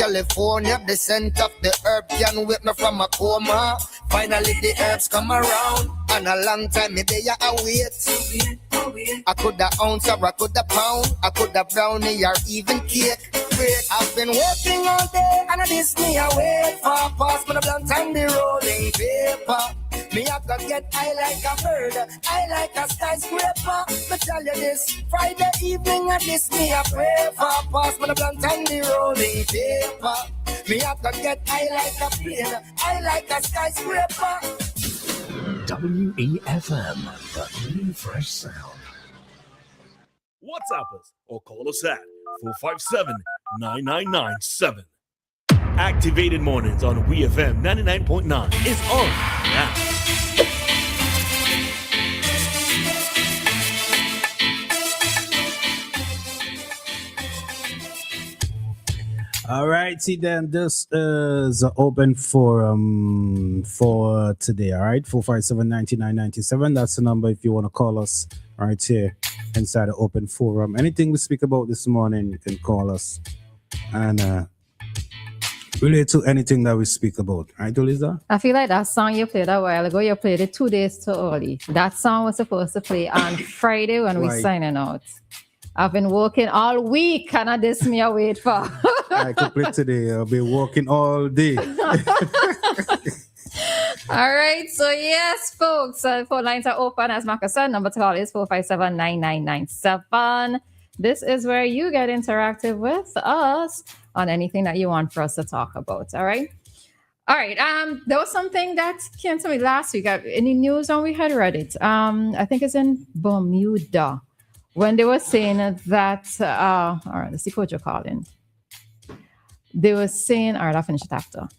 California, the scent of the herb can wake me from a coma. Finally the herbs come around, and a long time me there I wait. I could have ounce or I could have pound, I could have brownie or even cake. I've been working all day and this me away for pass me the blunt and the rolling paper. Me I could get high like a bird, high like a skyscraper. Me tell you this, Friday evening and this me a pray for pass me the blunt and the rolling paper. Me I could get high like a plane, high like a skyscraper. WEFM, the new fresh sound. WhatsApp us or call us at 457-9997. Activated Mornings on WEFM 99.9 is on now. All right, see then this is an open forum for today. All right, 457-9997. That's the number if you want to call us right here inside the open forum. Anything we speak about this morning, you can call us and relate to anything that we speak about. Right, Roleza? I feel like that song you played a while ago, you played it 2 days too early. That song was supposed to play on Friday when we signing out. I've been working all week and this me I wait for. I could play today. I'll be working all day. All right, so yes, folks, phone lines are open. As Maka said, number to call is 457-9997. This is where you get interactive with us on anything that you want for us to talk about. All right. There was something that came to me last week in the news, and we had read it. I think it's in Bermuda when they were saying that. All right, let's see what you're calling. They were saying, all right, I'll finish it after.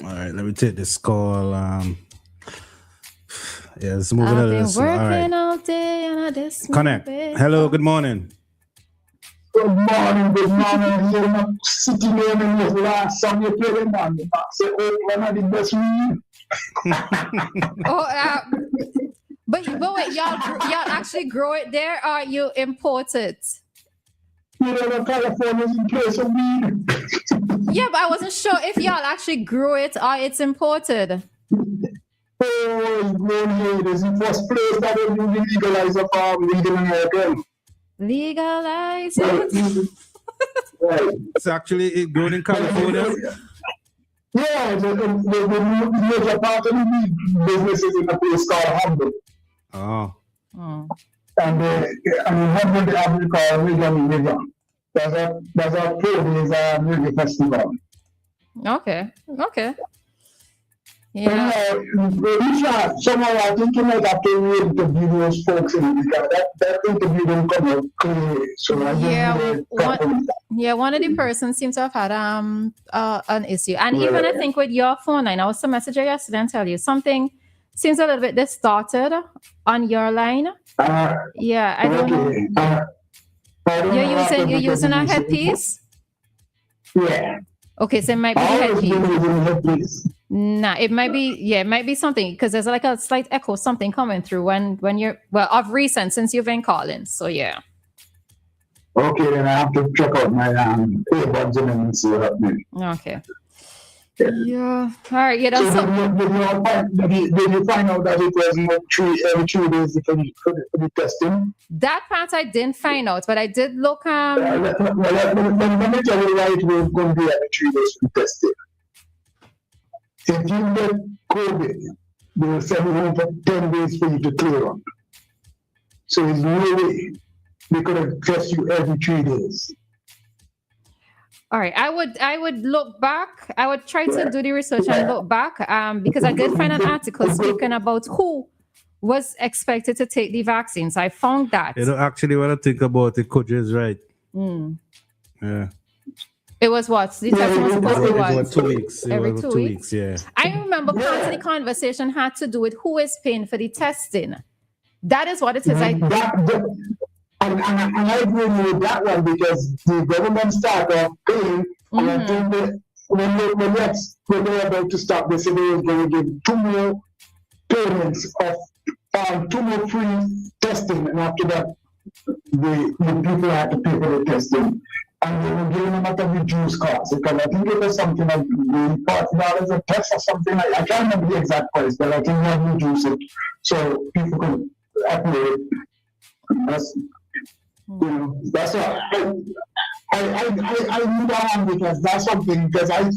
All right, let me take this call. Let's move I've on to been this one. working all day and I just Connect. Hello, good morning. Good morning. You're not sitting there in the last song you played in on the box. One of the best reading. But wait, y'all actually grow it there, or you import it? You know, California's in place of weed. Yeah, but I wasn't sure if y'all actually grew it or it's imported. Oh, it's grown here. This is the first place that will be legalized of weed in America. Legalize it? Right. It's actually grown in California. Yeah, the major part of the weed business is in a place called Humboldt. Oh. And in Humboldt, they have called Region. That's a province music festival. Okay. Yeah. Somehow I think you might have to interview those folks in because that interview didn't come out clear. So one of the persons seems to have had an issue. And even I think with your phone line, I was to message you yesterday and tell you something seems a little bit distorted on your line. I don't know. You're using a headpiece? Yeah. Okay, so it might be the headpiece. Nah, it might be something because there's like a slight echo, something coming through when you're of recent since you've been calling. So yeah. Okay, then I have to check out my earbuds and see what happens. Okay. Yeah. All right. Yeah. That's did you find out that it was not every 3 days for the testing? That part I didn't find out, but I did look. Let me tell you why it was going to be every 3 days for testing. If you get COVID, they will send you home for 10 days for you to clear up. So there's no way they could have test you every 3 days. All right, I would look back. I would try to do the research and look back because I did find an article speaking about who was expected to take the vaccine. So I found that. You don't actually want to think about it, Coach is right. Yeah. It was what? The testing was supposed to be what? 2 weeks. Every 2 weeks? Yeah. I remember part of the conversation had to do with who is paying for the testing. That is what it is. And I agree with that one because the government started paying, and I think that when they're about to stop, they said they were going to give 2 more payments of 2 more free testing, and after that, the people had to pay for the testing. and they were giving them at a reduced cost because I think it was something like $40 a test or something. I can't remember the exact price, but I think they had reduced it so people could upload it. That's, that's what I need on because that's something because I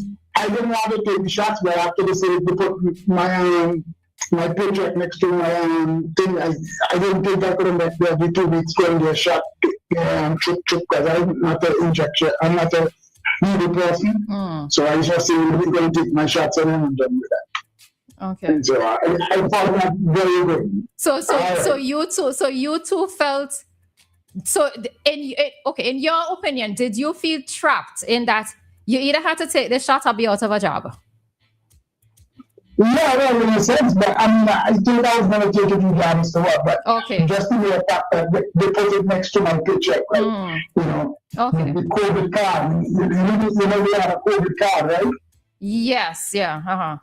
didn't want to take the shots, but after they say they put my paycheck next to my thing, I didn't think I could make the every 2 weeks going to a shot trip because I'm not an injection, I'm not a needle person. So I just say we're going to take my shots and then I'm done with that. Okay. And so I found that very good. So you two felt so in your opinion, did you feel trapped in that you either had to take the shot or be out of a job? Yeah, well, in a sense, but I mean, I think I was going to take it regardless of what, but just to be a fact that they put it next to my paycheck, right? The COVID card. You know, we had a COVID card, right? Yes, yeah,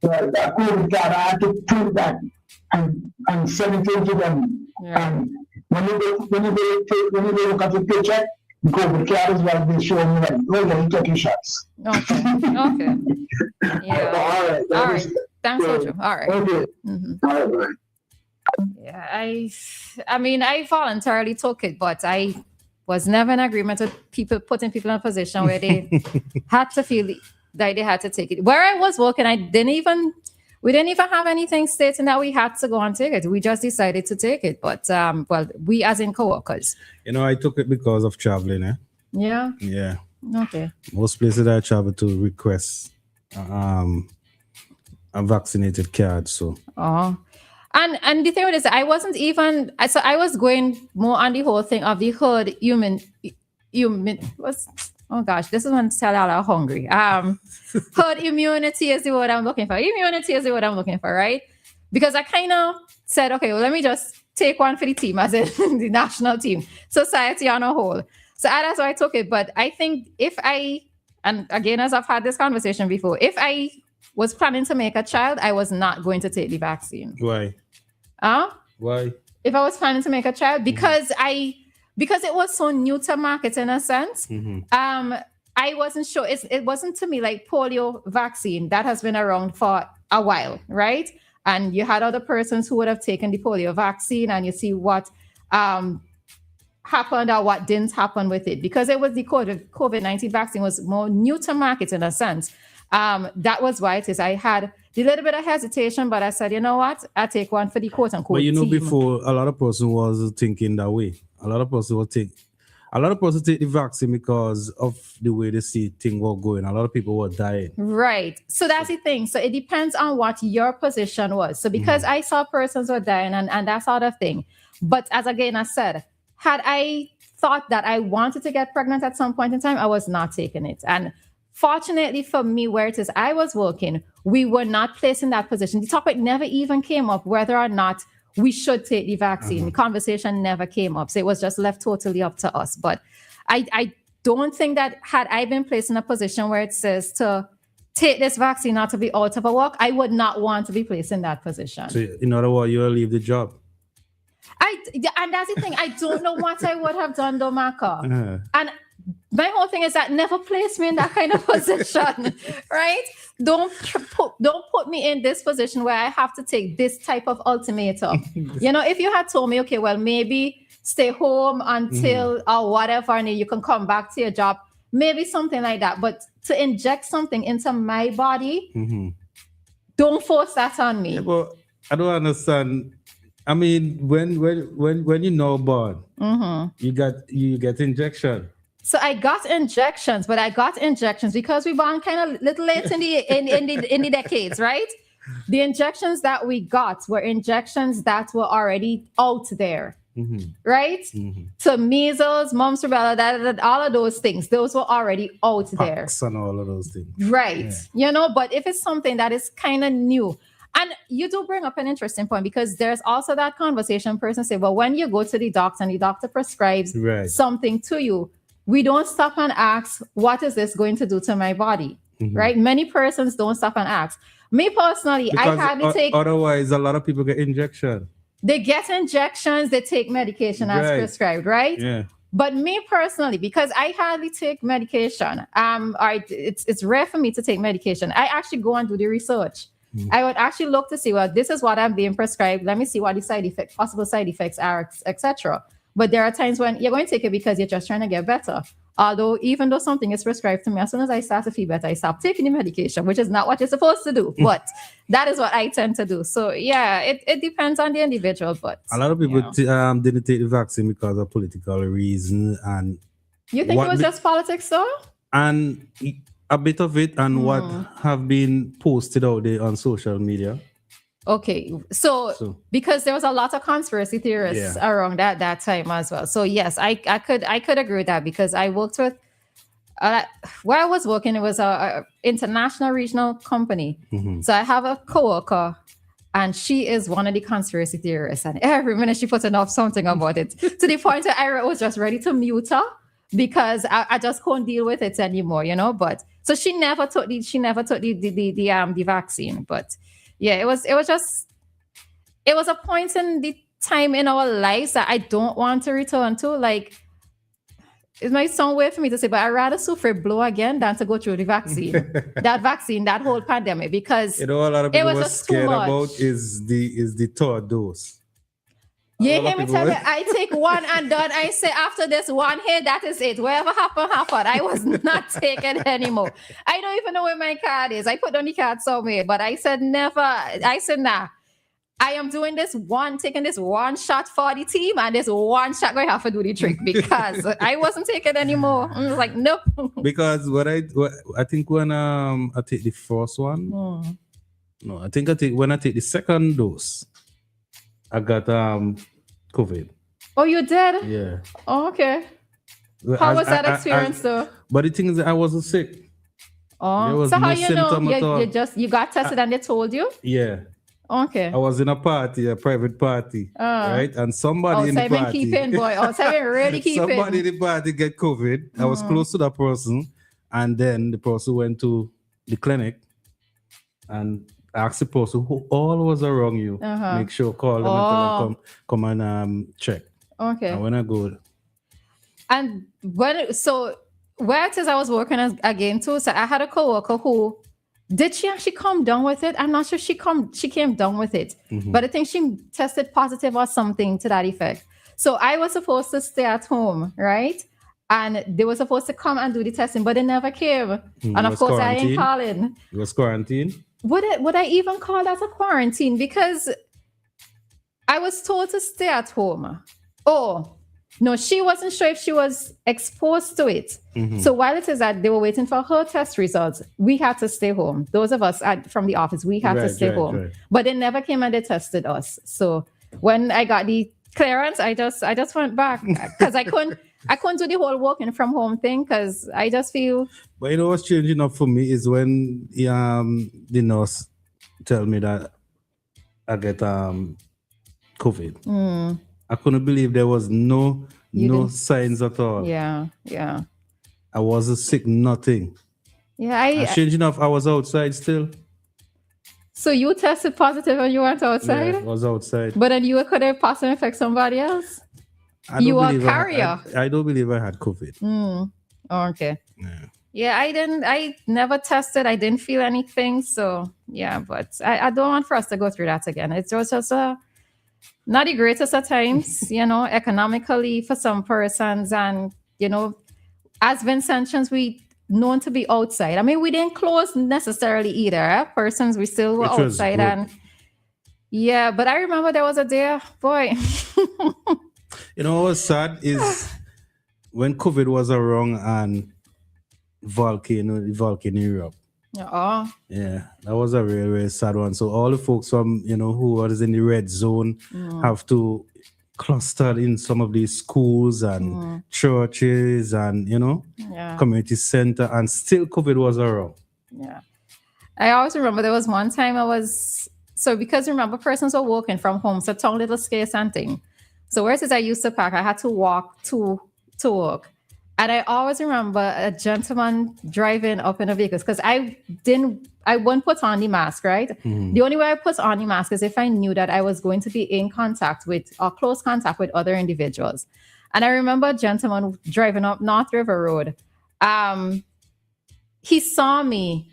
Right, that COVID card, I had to prove that and send it to them. Yeah. And when you look at the paycheck, the COVID card is what they show me, like, oh, yeah, you took your shots. Okay. Yeah. All right. Thanks, Ojo. All right. Okay. All right. Yeah, I mean, I voluntarily took it, but I was never in agreement with people putting people in a position where they had to feel that they had to take it. Where I was working, we didn't even have anything stating that we had to go and take it. We just decided to take it. But we as in co-workers. I took it because of traveling, eh? Yeah. Yeah. Okay. Most places I travel to request a vaccinated card, so. Oh. And the thing with this, I was going more on the whole thing of the herd human oh gosh, this is when tell y'all are hungry. Herd immunity is the word I'm looking for. Immunity is the word I'm looking for, right? Because I kind of said, okay, well, let me just take one for the team, as in the national team, society on a whole. So that's why I took it. But I think and again, as I've had this conversation before, if I was planning to make a child, I was not going to take the vaccine. Why? Why? If I was planning to make a child, because it was so new to market in a sense. I wasn't sure. It wasn't to me like polio vaccine that has been around for a while, right? And you had other persons who would have taken the polio vaccine, and you see what happened or what didn't happen with it, because it was the COVID-19 vaccine was more new to market in a sense. That was why it is. I had a little bit of hesitation, but I said, you know what? I take one for the quote unquote. But team. before a lot of person was thinking that way. A lot of person take the vaccine because of the way they see things were going. A lot of people were dying. Right. So that's the thing. So it depends on what your position was. So because I saw persons were dying and that sort of thing. But as again, I said, had I thought that I wanted to get pregnant at some point in time, I was not taking it. And fortunately for me, where it is I was working, we were not placed in that position. The topic never even came up whether or not we should take the vaccine. The conversation never came up. So it was just left totally up to us. But I don't think that had I been placed in a position where it says to take this vaccine not to be out of a work, I would not want to be placed in that position. So in other words, you'll leave the job. And that's the thing. I don't know what I would have done though, Maka. And my whole thing is that never place me in that kind of position, right? Don't put me in this position where I have to take this type of ultimatum. If you had told me, okay, well, maybe stay home until or whatever, and you can come back to your job, maybe something like that. But to inject something into my body, don't force that on me. Yeah, but I don't understand. I mean, when you know born, you get injection. So I got injections, but I got injections because we born kind of little late in the decades, right? The injections that we got were injections that were already out there, right? So measles, mumps, rubella, all of those things, those were already out there. And all of those things. Right. Yeah. But if it's something that is kind of new, and you do bring up an interesting point, because there's also that conversation person say, well, when you go to the doctor and the doctor prescribes something to you, we don't stop and ask, what is this going to do to my body? Right? Many persons don't stop and ask. Me personally, because I had to take... Otherwise, a lot of people get injection. They get injections, they take medication as prescribed, right? Yeah. But me personally, because I hardly take medication, it's rare for me to take medication. I actually go and do the research. I would actually look to see, well, this is what I'm being prescribed. Let me see what the possible side effects are, etc. But there are times when you're going to take it because you're just trying to get better. Although, even though something is prescribed to me, as soon as I start to feel better, I stop taking the medication, which is not what you're supposed to do. But that is what I tend to do. So, yeah, it depends on the individual. But a lot of people didn't take the vaccine because of political reason. And you think it was just politics, though? And a bit of it, and what have been posted out there on social media. Okay, so because there was a lot of conspiracy theorists around that time as well. So yes, I could agree with that, because I worked with where I was working, it was a international regional company. So I have a coworker, and she is one of the conspiracy theorists, and every minute she puts enough something about it to the point that I was just ready to mute her, because I just couldn't deal with it anymore, But so she never took the vaccine, but. Yeah, it was a point in the time in our lives that I don't want to return to. Like, it might sound weird for me to say, but I'd rather suffer a blow again than to go through the vaccine. that whole pandemic, because a lot of people were scared about is the third dose. You hear me tell you, I take one and done. I say after this one here, that is it. Whatever happened. I was not taking anymore. I don't even know where my card is. I put on the card somewhere, but I said never. I said nah. I am doing taking this one shot for the team, and this one shot going to have to do the trick, because I wasn't taking anymore. I was like, nope. Because I think when I take the first one, no, I think when I take the second dose, I got COVID. Oh, you did? Yeah. Oh, okay. How was that experience, though? But the thing is, I wasn't sick. Oh, so how you know? You got tested and they told you? Yeah. Okay. I was in a private party, right? And somebody in the party. Keeping, boy. Really keeping. Somebody in the party get COVID. I was close to that person, and then the person went to the clinic and ask the person who all was around you, make sure call them and tell them come and check. Okay. And when I go, and where it is I was working again too. So I had a coworker who did she actually come down with it? I'm not sure she came down with it, but I think she tested positive or something to that effect. So I was supposed to stay at home, right? And they were supposed to come and do the testing, but they never came. And of course, I ain't calling. It was quarantine. Would I even call that a quarantine? Because I was told to stay at home. Oh, no, she wasn't sure if she was exposed to it. So while it is that they were waiting for her test results, we had to stay home. Those of us from the office, we had to stay home. Right. But they never came and they tested us. So when I got the clearance, I just went back, because I couldn't do the whole working from home thing, because I just feel. But what's changing up for me is when the nurse tell me that I get COVID. I couldn't believe there was no signs at all. Yeah. I wasn't sick, nothing. Yeah, changing enough, I was outside still. So you tested positive and you went outside? Yeah, I was outside. But then you could have possibly infect somebody else? You are a carrier. I don't believe I had COVID. Oh, okay. Yeah, I never tested. I didn't feel anything. So, yeah, but I don't want for us to go through that again. It was just not the greatest at times, economically for some persons. And, as Vincentians, we known to be outside. I mean, we didn't close necessarily either. Persons, we still were outside. And yeah, but I remember there was a day, boy. What was sad is when COVID was around and volcano in Europe. Oh. Yeah, that was a real, real sad one. So all the folks from, who was in the red zone have to cluster in some of these schools and churches and, community center, and still COVID was around. Yeah. I always remember there was one time because remember persons were walking from home, so town little scarce and thing. So where it is I used to park, I had to walk to work. And I always remember a gentleman driving up in a vehicle, because I wouldn't put on the mask, right? The only way I put on the mask is if I knew that I was going to be in contact with or close contact with other individuals. And I remember a gentleman driving up North River Road. He saw me.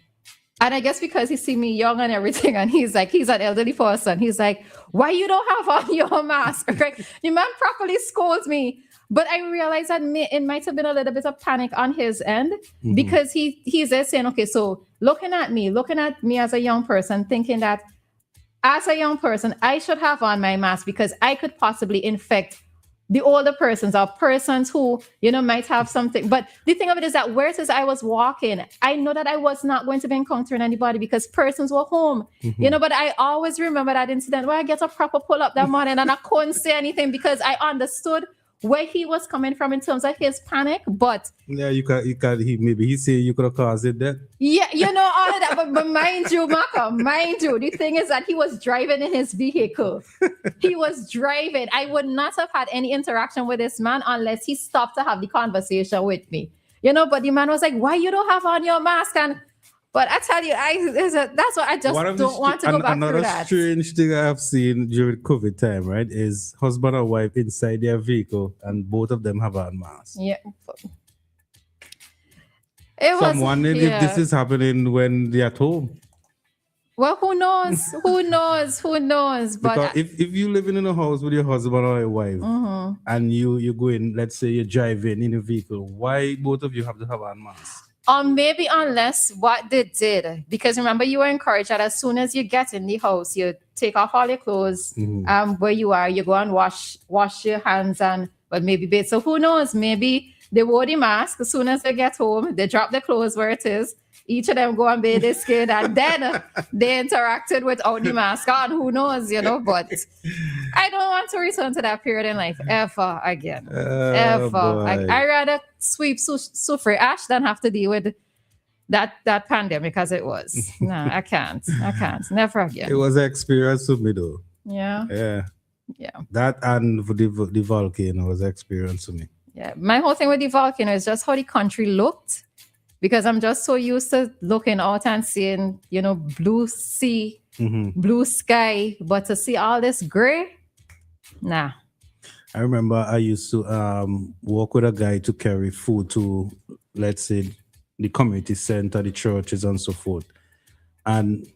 And I guess because he see me young and everything, and he's an elderly person. He's like, why you don't have on your mask? Right? The man properly scolds me. But I realized that it might have been a little bit of panic on his end because he's there saying, okay, so looking at me as a young person, thinking that as a young person, I should have on my mask because I could possibly infect the older persons or persons who, might have something. But the thing of it is that whereas I was walking, I know that I was not going to be encountering anybody because persons were home, but I always remember that incident where I get a proper pull up that morning and I couldn't say anything because I understood where he was coming from in terms of his panic. But yeah, maybe he say you could have caused it then. Yeah, all of that. But mind you, Maka, the thing is that he was driving in his vehicle. He was driving. I would not have had any interaction with this man unless he stopped to have the conversation with me. But the man was like, why you don't have on your mask? But I tell you, that's what I just don't want to go back through that. Another strange thing I have seen during COVID time, right, is husband and wife inside their vehicle and both of them have on masks. Yeah. So I'm wondering if this is happening when they're at home. Well, who knows? But because if you living in a house with your husband or your wife and you go in, let's say you're driving in a vehicle, why both of you have to have on masks? Or maybe unless what they did, because remember you were encouraged that as soon as you get in the house, you take off all your clothes where you are, you go and wash your hands but maybe bathe. So who knows? Maybe they wore the mask as soon as they get home, they drop the clothes where it is. Each of them go and bathe their skin and then they interacted without the mask on. Who knows, but I don't want to return to that period in life ever again. Ever. I rather sweep Sufre ash than have to deal with that pandemic as it was. No, I can't. Never again. It was an experience to me though. Yeah. That and the volcano was an experience to me. Yeah. My whole thing with the volcano is just how the country looked. Because I'm just so used to looking out and seeing, blue sea, blue sky, but to see all this gray, nah. I remember I used to walk with a guy to carry food to, let's say, the community center, the churches, and so forth. And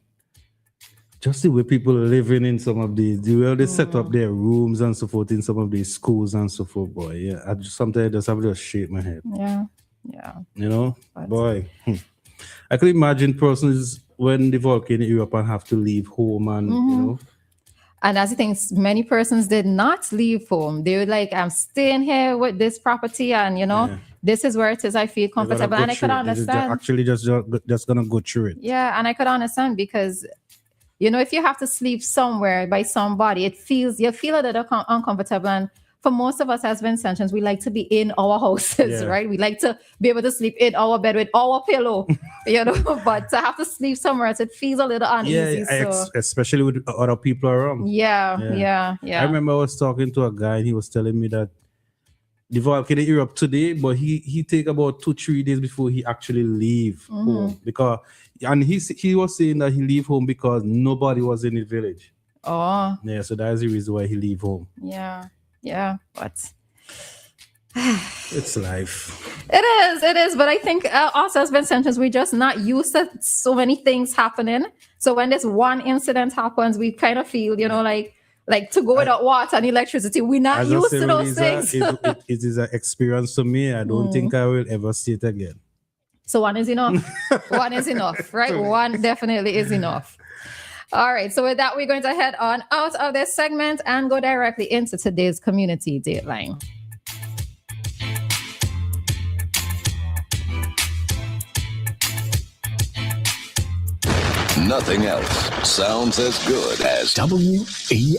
just the way people are living in some of these, the way they set up their rooms and so forth in some of these schools and so forth, boy. Yeah, sometimes I just have to shake my head. Yeah. Boy. I could imagine persons when the volcano erupt and have to leave home and, And as the thing, many persons did not leave home. They were like, I'm staying here with this property and, this is where it is. I feel comfortable. And I could understand. Actually, just going to go through it. Yeah, and I could understand because, if you have to sleep somewhere by somebody, you feel a little uncomfortable. And for most of us as Vincentians, we like to be in our houses, right? We like to be able to sleep in our bed with our pillow, but to have to sleep somewhere else, it feels a little uneasy. Especially with other people around. Yeah. I remember I was talking to a guy and he was telling me that the volcano erupt today, but he take about 2-3 days before he actually leave home. And he was saying that he leave home because nobody was in the village. Oh. Yeah, so that's the reason why he leave home. Yeah, but it's life. It is. But I think us as Vincentians, we're just not used to so many things happening. So when this one incident happens, we kind of feel, like to go without water and electricity. We're not used to those things. It is an experience to me. I don't think I will ever see it again. So one is enough. One is enough, right? One definitely is enough. All right, so with that, we're going to head on out of this segment and go directly into today's community dateline. Nothing else sounds as good as WEFM.